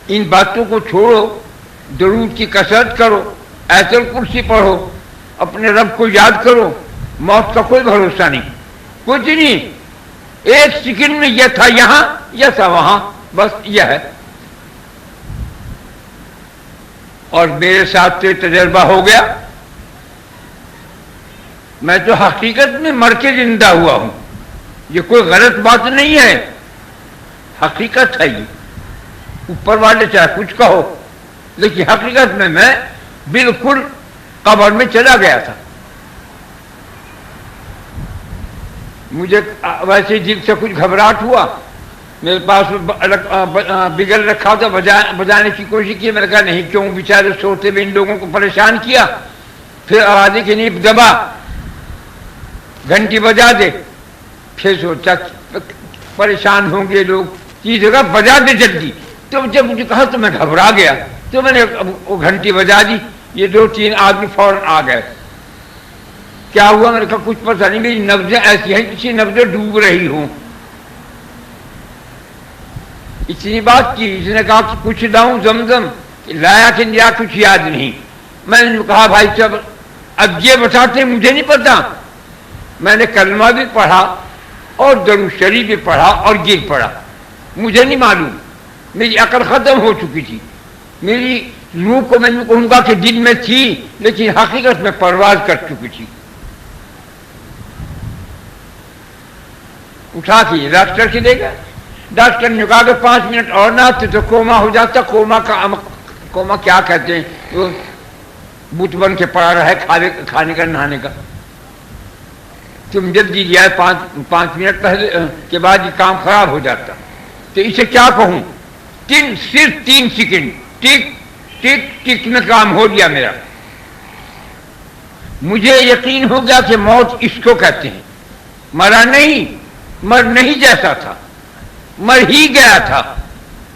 ان باتوں کو چھوڑو، درود کی کثرت کرو، آیت الکرسی پڑھو، اپنے رب کو یاد کرو. موت کا کوئی بھروسہ نہیں، کچھ نہیں. ایک سیکنڈ میں یہ تھا یہاں، یہ تھا وہاں، بس یہ ہے. اور میرے ساتھ تو تجربہ ہو گیا. میں تو حقیقت میں مر کے زندہ ہوا ہوں. یہ کوئی غلط بات نہیں ہے، حقیقت ہے. یہ اوپر والے چاہے کچھ کہو، لیکن حقیقت میں بالکل قبر میں چلا گیا تھا. مجھے ویسے دل سے کچھ گھبراہٹ ہوا. میرے پاس بگل رکھا تھا، بجانے کی کوشش کی. میں نے کہا نہیں، کیوں بیچارے سوتے ہوئے ان لوگوں کو پریشان کیا. پھر آوازیں کی نیب دبا، گھنٹی بجا دے. پھر سوچا پریشان ہوں گے لوگ، کی جگہ بجا دے جلدی. تو جب مجھے کہا تو میں گھبرا گیا، تو میں نے وہ گھنٹی بجا دی. یہ 2-3 آدمی فوراً آ گئے. کیا ہوا؟ میں نے کہا کچھ پتہ نہیں، میری نبضیں ایسی ہیں کسی نبضیں ڈوب رہی ہوں. اتنی بات کی. اس نے کہا کہ کچھ لاؤں زمزم، لایا کہ لیا کچھ یاد نہیں. میں نے کہا بھائی صاحب اب یہ بتاتے مجھے نہیں پتا. میں نے کلمہ بھی پڑھا اور درود شریف بھی پڑھا اور گر پڑھا، مجھے نہیں معلوم. میری عقل ختم ہو چکی تھی. میری روح کو میں کہوں گا کہ دل میں تھی، لیکن حقیقت میں پرواز کر چکی تھی. اٹھا کے ڈاکٹر کے لے گا. ڈاکٹر نے کہا کہ 5 منٹ اور نہ آتے تو کوما ہو جاتا. کوما کیا کہتے ہیں، وہ بت بن کے پڑا رہا ہے کھانے کا نہانے کا. تم جلدی لیا ہے 5 منٹ پہلے کے بعد یہ کام خراب ہو جاتا. تو اسے کیا کہوں، صرف 3 سیکنڈ ٹک ٹک ٹک میں کام ہو گیا میرا. مجھے یقین ہو گیا کہ موت اس کو کہتے ہیں. مرا نہیں، مر نہیں جیسا تھا، مر ہی گیا تھا.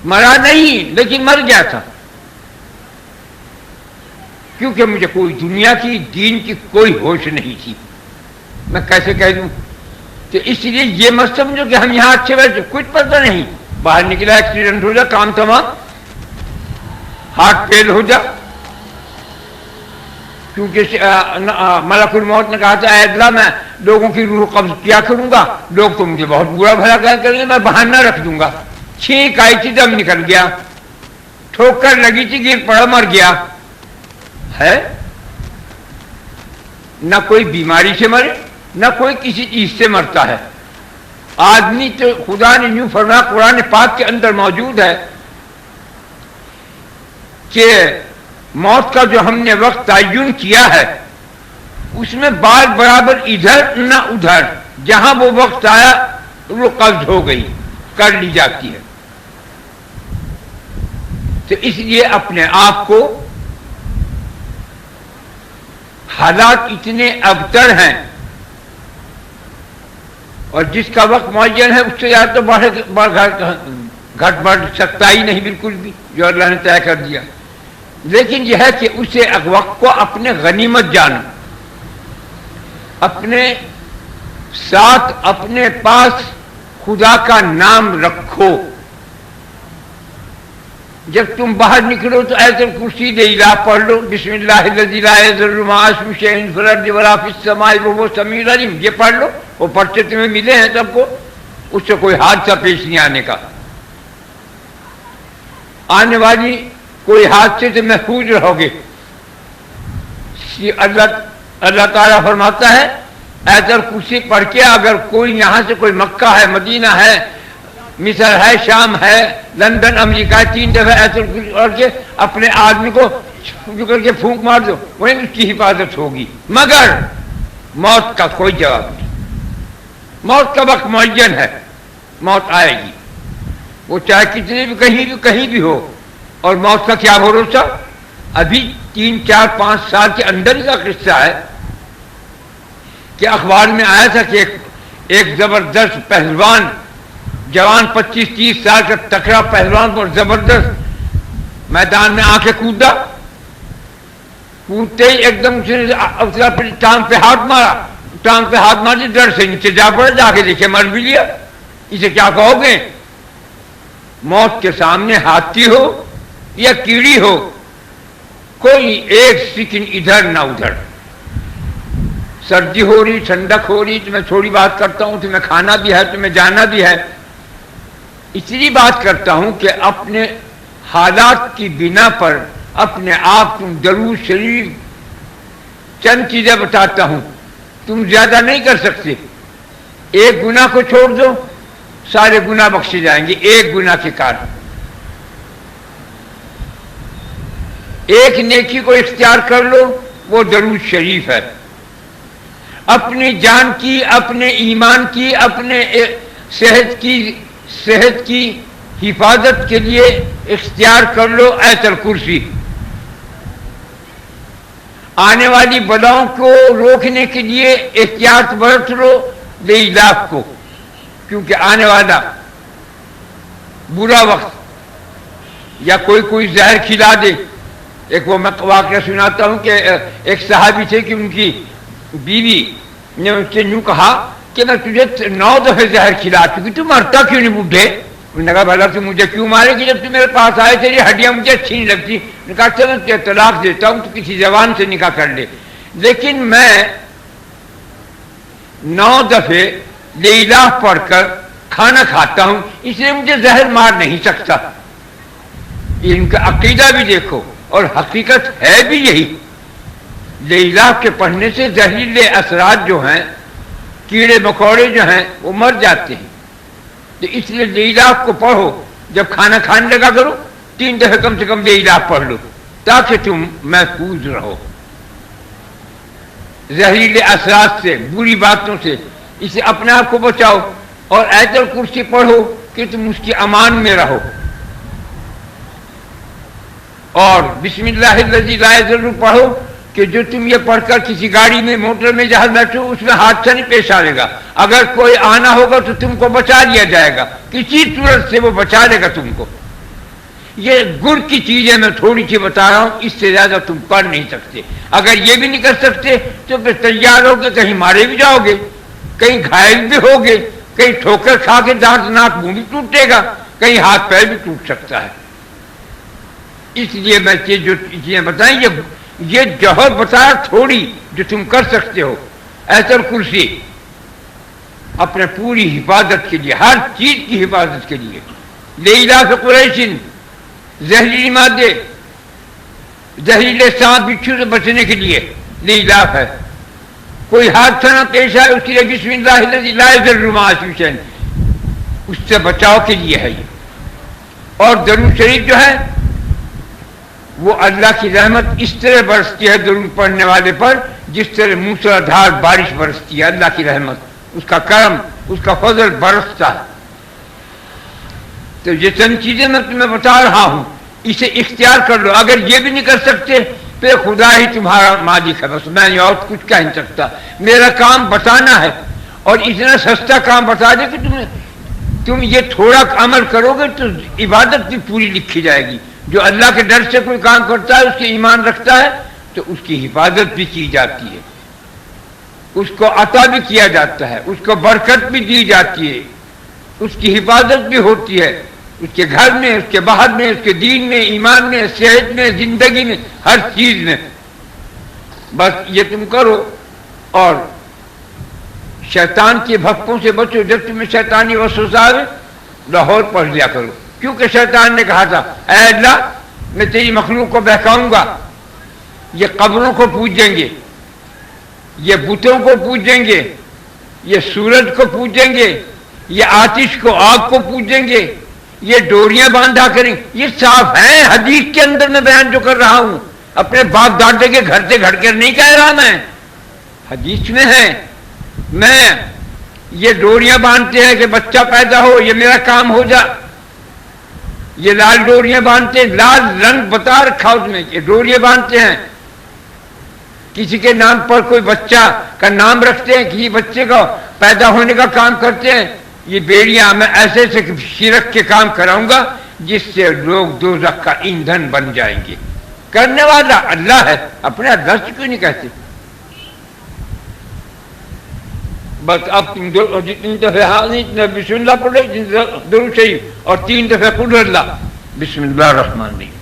مرا نہیں لیکن مر گیا تھا. کیونکہ مجھے کوئی دنیا کی دین کی کوئی ہوش نہیں تھی. میں کیسے کہہ دوں؟ تو اس لیے یہ مت سمجھو کہ ہم یہاں اچھے بیٹھے، کچھ پتہ نہیں. باہر نکلا ایکسیڈنٹ ہو جا، کام تمام، ہارٹ فیل ہو جا. کیونکہ ملک الموت نے کہا تھا اے اللہ میں لوگوں کی روح قبض کیا کروں گا، لوگ تو مجھے بہت برا بھلا کریں گے، میں بہانہ رکھ دوں گا. چھینک آئی تھی دم نکل گیا، ٹھوکر لگی تھی گر پڑا مر گیا. ہے نہ کوئی بیماری سے مرے، نہ کوئی کسی چیز سے مرتا ہے. آدمی تو خدا نے یوں فرمایا، قرآن پاک کے اندر موجود ہے کہ موت کا جو ہم نے وقت تعین کیا ہے اس میں بال برابر ادھر نہ ادھر، جہاں وہ وقت آیا وہ قبض ہو گئی، کر لی جاتی ہے. تو اس لیے اپنے آپ کو، حالات اتنے ابتر ہیں اور جس کا وقت معین ہے اس سے زیادہ تو گھٹ بڑھ سکتا ہی نہیں بالکل بھی، جو اللہ نے طے کر دیا. لیکن یہ ہے کہ اسے وقت کو اپنے غنیمت جانو، اپنے ساتھ اپنے پاس خدا کا نام رکھو. جب تم باہر نکلو تو آیت الکرسی الہ پڑھ لو، بسم اللہ الذی لا یضر مع اسمہ شیء فی الارض ولا فی السماء وہو السمیع العلیم. یہ پڑھ لو، وہ پڑھتے تمہیں ملے ہیں سب کو، اس سے کوئی حادثہ پیش نہیں آنے کا. آنے والی کوئی حادثے سے محفوظ رہو گے. اللہ تعالیٰ فرماتا ہے آیت الکرسی پڑھ کے اگر کوئی یہاں سے کوئی مکہ ہے، مدینہ ہے، مصر ہے، شام ہے، لندن، امریکہ، 3 دفعہ آیت الکرسی پڑھ کے اپنے آدمی کو جو کر کے پھونک مار دو، وہیں اس کی حفاظت ہوگی. مگر موت کا کوئی جواب نہیں. موت کا وقت معین ہے، موت آئے گی، وہ چاہے کتنے بھی کہیں بھی ہو. اور موت کا کیا بھروسہ؟ ابھی 3 4 5 سال کے اندر کا قصہ ہے کہ اخبار میں آیا تھا کہ ایک زبردست پہلوان، جوان 25 30 سال کا تکڑا پہلوان اور زبردست میدان میں آ کے کودا. کودتے ہی ایک دم ٹانگ پہ ہاتھ مارا، ٹانگ پہ ہاتھ ماری، ڈر سے نیچے جا پڑا، جا کے دیکھے مر بھی لیا. اسے کیا کہو گے؟ موت کے سامنے ہاتھی ہو یا کیڑی ہو، کوئی ایک سیکنڈ ادھر نہ ادھر. سردی ہو رہی، ٹھنڈک ہو رہی، تو میں تھوڑی بات کرتا ہوں، تمہیں کھانا بھی ہے، تمہیں جانا بھی ہے. اس لیے بات کرتا ہوں کہ اپنے حالات کی بنا پر اپنے آپ تم درود شریف چند چیزیں بتاتا ہوں، تم زیادہ نہیں کر سکتے. ایک گناہ کو چھوڑ دو، سارے گناہ بخشے جائیں گے ایک گناہ کے کارن. ایک نیکی کو اختیار کر لو، وہ درود شریف ہے. اپنی جان کی، اپنے ایمان کی، اپنے صحت کی حفاظت کے لیے اختیار کر لو آیت الکرسی. آنے والی بلاؤں کو روکنے کے لیے احتیاط برت لو لیلاف کو، کیونکہ آنے والا برا وقت یا کوئی زہر کھلا دے. ایک وہ میں واقعہ سناتا ہوں کہ ایک صحابی تھے کہ ان کی بیوی نے ان سے یوں کہا کہ میں تجھے 9 دفعہ زہر کھلا چکی، تو مرتا کیوں نہیں بوڑھے؟ انہوں نے کہا بھلا تو مجھے کیوں مارے کہ جب تو میرے پاس آئے تیری ہڈیاں مجھے اچھی نہیں لگتی. انہوں نے کہا اچھا میں تجھے طلاق دیتا ہوں، تو کسی زبان سے نکاح کر لے، لیکن میں 9 دفعے لیلاف پڑھ کر کھانا کھاتا ہوں، اس لیے مجھے زہر مار نہیں سکتا. ان کا عقیدہ بھی دیکھو، اور حقیقت ہے بھی یہی. لیلاف کے پڑھنے سے زہریلے اثرات جو ہیں، کیڑے مکوڑے جو ہیں وہ مر جاتے ہیں. تو اس لیے لیلاف کو پڑھو، جب کھانا کھانے لگا کرو 3 دفعہ کم سے کم لیلاف پڑھ لو تاکہ تم محفوظ رہو زہریلے اثرات سے، بری باتوں سے. اسے اپنے آپ کو بچاؤ، اور آیت الکرسی پڑھو کہ تم اس کی امان میں رہو. اور بسم اللہ الذی لا یضر پڑھو کہ جو تم یہ پڑھ کر کسی گاڑی میں، موٹر میں جہاں بیٹھو اس میں حادثہ نہیں پیش آئے گا. اگر کوئی آنا ہوگا تو تم کو بچا لیا جائے گا، کسی صورت سے وہ بچا لے گا تم کو. یہ گر کی چیزیں میں تھوڑی سی بتا رہا ہوں، اس سے زیادہ تم پڑھ نہیں سکتے. اگر یہ بھی نہیں کر سکتے تو پھر تیار ہو کے کہیں مارے بھی جاؤ گے، کہیں گھائل بھی ہوگے، کہیں ٹھوکر کھا کے دانت ناک منہ بھی ٹوٹے گا، کہیں ہاتھ پیر بھی ٹوٹ سکتا ہے. اس لیے میں جو چیزیں بتائیں یہ جوہر بتایا تھوڑی جو تم کر سکتے ہو. آیت الکرسی اپنے پوری حفاظت کے لیے، ہر چیز کی حفاظت کے لیے. لیلاف قریش، زہریلی مادے، زہریلے سانپ بچھو سے بچنے کے لیے لیلاف ہے. کوئی حادثہ نہ پیش آئے اس کے لیے بسم اللہ الذی لا یضر مع اسمہ شیء، اس سے بچاؤ کے لیے ہے یہ. اور درود شریف جو ہے وہ اللہ کی رحمت اس طرح برستی ہے درود پڑھنے والے پر جس طرح موسلادھار بارش برستی ہے. اللہ کی رحمت، اس کا کرم، اس کا فضل برستا ہے. تو یہ چند چیزیں میں تمہیں بتا رہا ہوں، اسے اختیار کر لو. اگر یہ بھی نہیں کر سکتے پھر خدا ہی تمہارا مالک ہے، بس میں اور کچھ کہہ نہیں سکتا. میرا کام بتانا ہے، اور اتنا سستا کام بتا دے کہ تم یہ تھوڑا عمل کرو گے تو عبادت بھی پوری لکھی جائے گی. جو اللہ کے ڈر سے کوئی کام کرتا ہے، اس کے ایمان رکھتا ہے، تو اس کی حفاظت بھی کی جاتی ہے، اس کو عطا بھی کیا جاتا ہے، اس کو برکت بھی دی جاتی ہے، اس کی حفاظت بھی ہوتی ہے، اس کے گھر میں، اس کے باہر میں، اس کے دین میں، ایمان میں، صحت میں، زندگی میں، ہر چیز میں. بس یہ تم کرو، اور شیطان کے بھپکوں سے بچو. جب تمہیں شیطانی وسوسہ آئے لاہور پڑھ لیا کرو، کیونکہ شیطان نے کہا تھا اے اللہ میں تیری مخلوق کو بہکاؤں گا، یہ قبروں کو پوجیں گے، یہ بتوں کو پوجیں گے، یہ سورج کو پوجیں گے، یہ آتش کو، آگ کو پوجیں گے، یہ ڈوریاں باندھا کریں. یہ صاف ہے حدیث کے اندر میں بیان جو کر رہا ہوں، اپنے باپ دادے کے گھر سے گھڑ کر نہیں کہہ رہا، میں حدیث میں ہے. میں یہ ڈوریاں باندھتے ہیں کہ بچہ پیدا ہو، یہ میرا کام ہو جا. یہ لال ڈوریاں باندھتے ہیں، لال رنگ بتا رکھا اس میں، یہ ڈوریاں باندھتے ہیں. کسی کے نام پر کوئی بچہ کا نام رکھتے ہیں، کسی بچے کا پیدا ہونے کا کام کرتے ہیں. یہ بیڑیاں میں ایسے شرک کے کام کراؤں گا جس سے لوگ دوزخ کا ایندھن بن جائیں گے. کرنے والا اللہ ہے، اپنے اللہ سے کیوں نہیں کہتے؟ بس اب تم جتنی دفعہ بسم اللہ پڑھے، درود شریف، اور 3 دفعہ قل اللہ. بسم اللہ الرحمن الرحیم.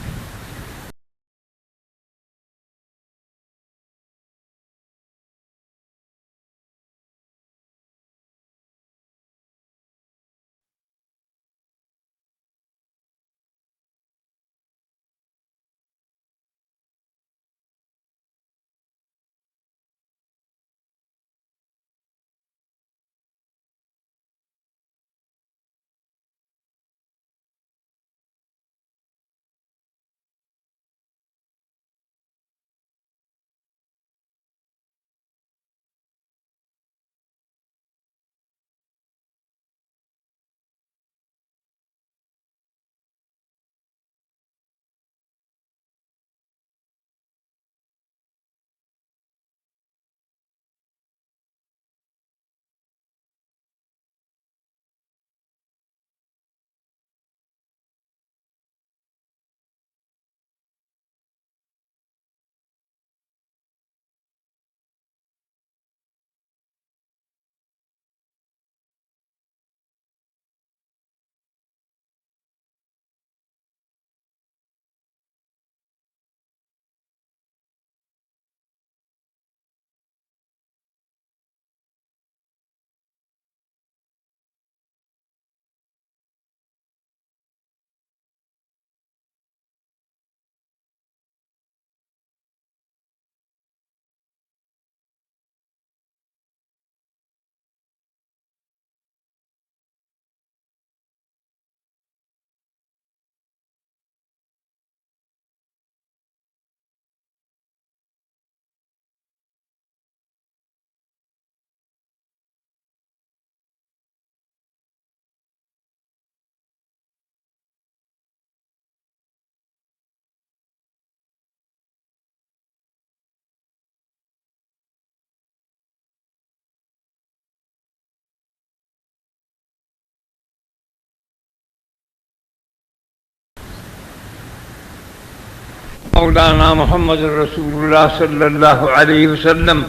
مولانا محمد رسول اللہ صلی اللہ علیہ وسلم،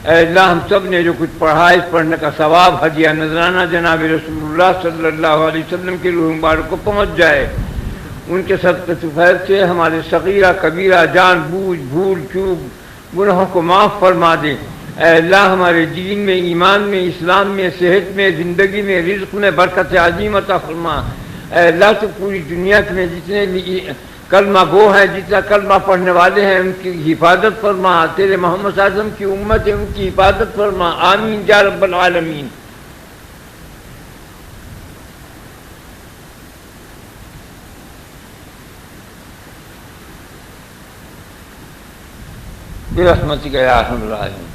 اے اللہ ہم سب نے جو کچھ پڑھا اس پڑھنے کا ثواب ہدیہ نذرانہ جناب رسول اللہ صلی اللہ علیہ وسلم کی روح مبارک کو پہنچ جائے، ان کے صدقے فیض سے ہمارے صغیرہ کبیرہ جان بوجھ بھول چوک گناہوں کو معاف فرما دے۔ اے اللہ ہمارے دین میں، ایمان میں، اسلام میں، صحت میں، زندگی میں، رزق میں برکت عظیم عطا فرما۔ اے اللہ تو پوری دنیا میں جتنے بھی کلمہ گو ہیں، جتنا کلمہ پڑھنے والے ہیں، ان کی حفاظت فرما۔ تیرے محمد صلی اللہ علیہ وسلم کی امت ہے، ان کی حفاظت فرما، آمین یا رب العالمین۔ برحمتک یا ارحم الراحمین۔